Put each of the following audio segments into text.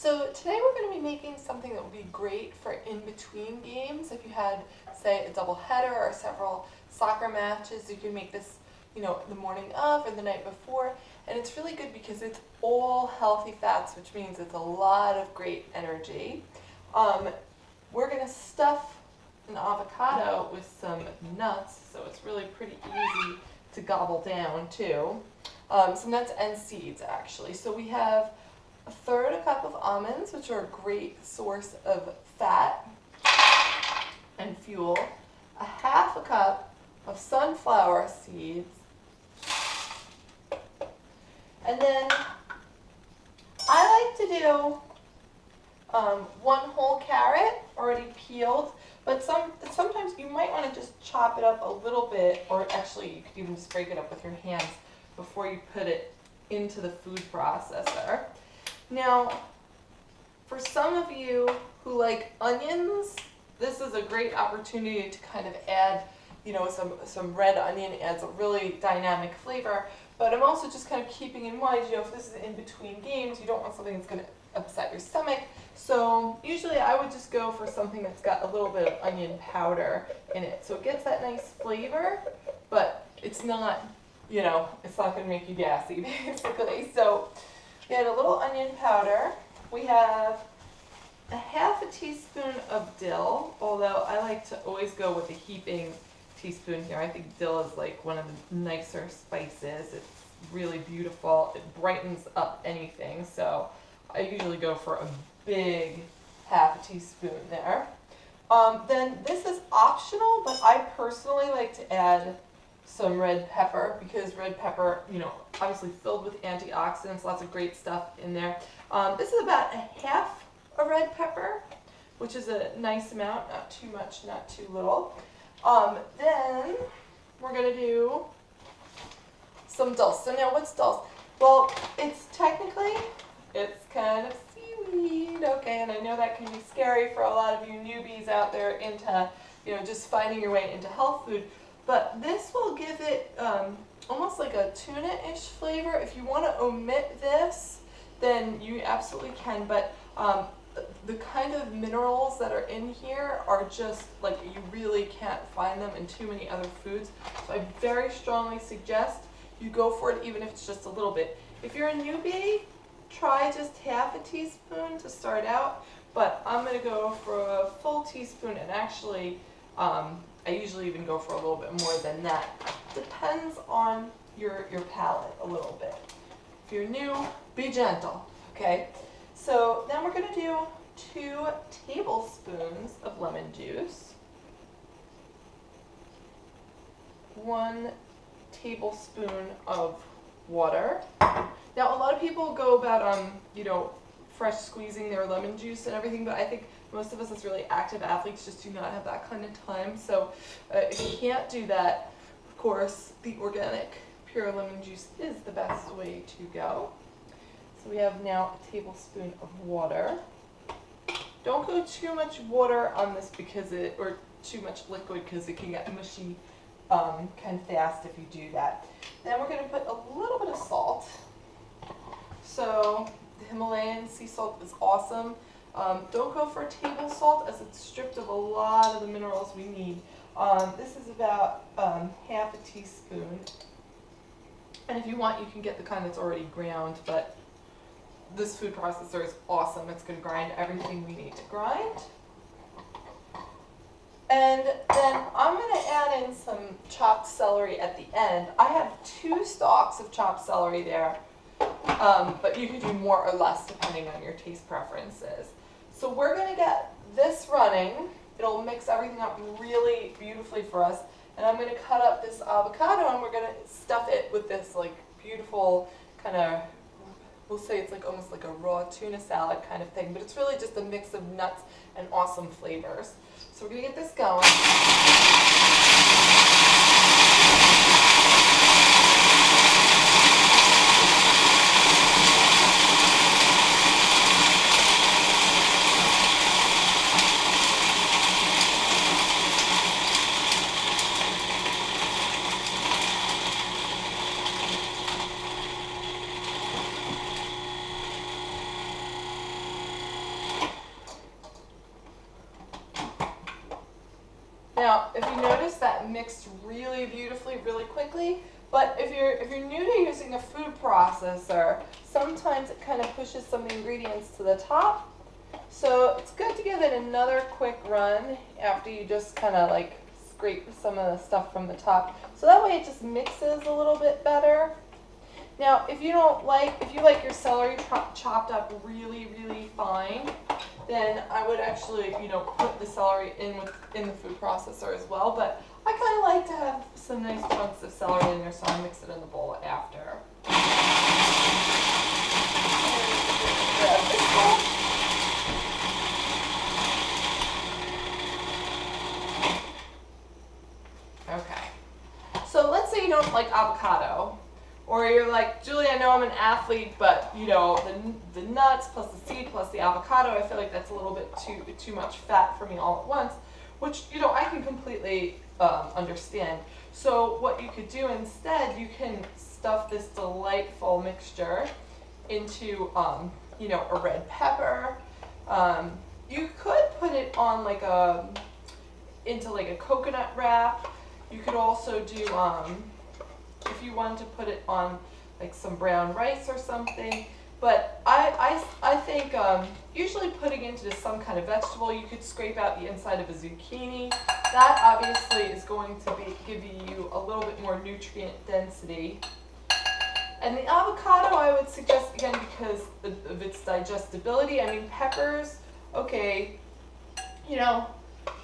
So today we're going to be making something that would be great for in-between games. If you had, say, a double header or several soccer matches, you can make this, the morning of or the night before. And it's really good because it's all healthy fats, which means it's a lot of great energy. We're going to stuff an avocado with some nuts, so it's really pretty easy to gobble down too. Some nuts and seeds, actually. So we have a third a cup of almonds, which are a great source of fat and fuel. A half a cup of sunflower seeds. And then I like to do one whole carrot already peeled, but sometimes you might want to just chop it up a little bit, or actually you could even just break it up with your hands before you put it into the food processor. Now, for some of you who like onions, this is a great opportunity to kind of add, some red onion. Adds a really dynamic flavor. But I'm also just kind of keeping in mind, if this is in between games, you don't want something that's going to upset your stomach. So usually I would just go for something that's got a little bit of onion powder in it. So it gets that nice flavor, but it's not, it's not going to make you gassy, basically. So we had a little onion powder. We have a half a teaspoon of dill, although I like to always go with a heaping teaspoon here. I think dill is like one of the nicer spices. It's really beautiful. It brightens up anything. So I usually go for a big half a teaspoon there. Then this is optional, but I personally like to add some red pepper because red pepper, obviously filled with antioxidants, lots of great stuff in there. This is about a half a red pepper, which is a nice amount, not too much, not too little. Then we're going to do some dulse. So now what's dulse? Well, it's kind of seaweed, okay, and I know that can be scary for a lot of you newbies out there into, just finding your way into health food, but this will give it almost like a tuna-ish flavor. If you want to omit this, then you absolutely can, but the kind of minerals that are in here are just like you really can't find them in too many other foods. So I very strongly suggest you go for it even if it's just a little bit. If you're a newbie, try just half a teaspoon to start out, but I'm going to go for a full teaspoon, and actually I usually even go for a little bit more than that. Depends on your palate a little bit. If you're new, be gentle, okay? So then we're going to do 2 tablespoons of lemon juice, 1 tablespoon of water. Now a lot of people go about, fresh squeezing their lemon juice and everything, but I think most of us as really active athletes just do not have that kind of time. So if you can't do that, of course, the organic pure lemon juice is the best way to go. So we have now a tablespoon of water. Don't go too much water on this or too much liquid because it can get mushy kind of fast if you do that. Then we're going to put a little bit of salt. So the Himalayan sea salt is awesome. Don't go for table salt as it's stripped of a lot of the minerals we need. This is about half a teaspoon. And if you want, you can get the kind that's already ground, but this food processor is awesome. It's going to grind everything we need to grind. And then I'm going to add in some chopped celery at the end. I have 2 stalks of chopped celery there, but you can do more or less depending on your taste preferences. So we're going to get this running. It'll mix everything up really beautifully for us. And I'm going to cut up this avocado and we're going to stuff it with this like beautiful kind of, we'll say it's like almost like a raw tuna salad kind of thing, but it's really just a mix of nuts and awesome flavors. So we're going to get this going. mixed really beautifully, really quickly. But if you're new to using a food processor, sometimes it kind of pushes some ingredients to the top. So it's good to give it another quick run after you just kind of like scrape some of the stuff from the top. So that way it just mixes a little bit better. Now, if you like your celery chopped up really, really fine, then I would actually, put the celery in the food processor as well. But I kind of like to have some nice chunks of celery in there, so I mix it in the bowl after. Grab this bowl. Okay. So let's say you don't like avocado. Or you're like, Julie, I know I'm an athlete, but the nuts plus the seed plus the avocado, I feel like that's a little bit too much fat for me all at once, which I can completely understand. So what you could do instead, you can stuff this delightful mixture into a red pepper. You could put it on into a coconut wrap. You could also do if you wanted to put it on like some brown rice or something. But I think usually putting into some kind of vegetable, you could scrape out the inside of a zucchini. That obviously is going to give you a little bit more nutrient density. And the avocado I would suggest, again, because of its digestibility. I mean, peppers, okay,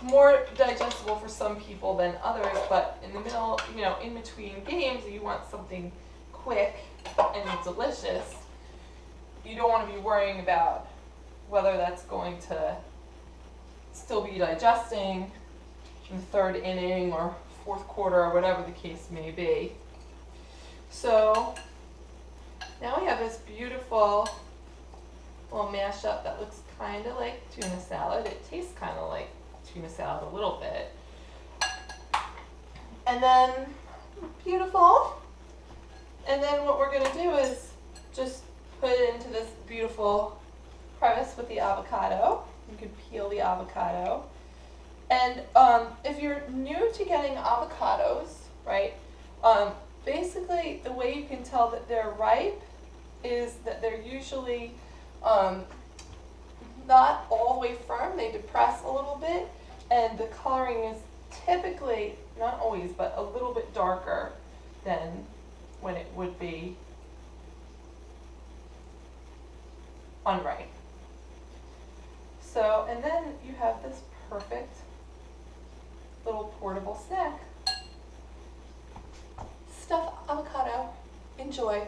more digestible for some people than others, but in the middle, in between games, you want something quick and delicious. You don't want to be worrying about whether that's going to still be digesting in the third inning or fourth quarter or whatever the case may be. So now we have this beautiful little mashup that looks kind of like tuna salad. It tastes kind of like tuna salad a little bit. And then, beautiful. And then what we're going to do is just put it into this beautiful crevice with the avocado. You can peel the avocado. And if you're new to getting avocados, right, basically the way you can tell that they're ripe is that they're usually not all the way firm. They depress a little bit, and the coloring is typically, not always, but a little bit darker than when it would be unripe. So, and then you have this perfect little portable snack. Stuffed avocado. Enjoy.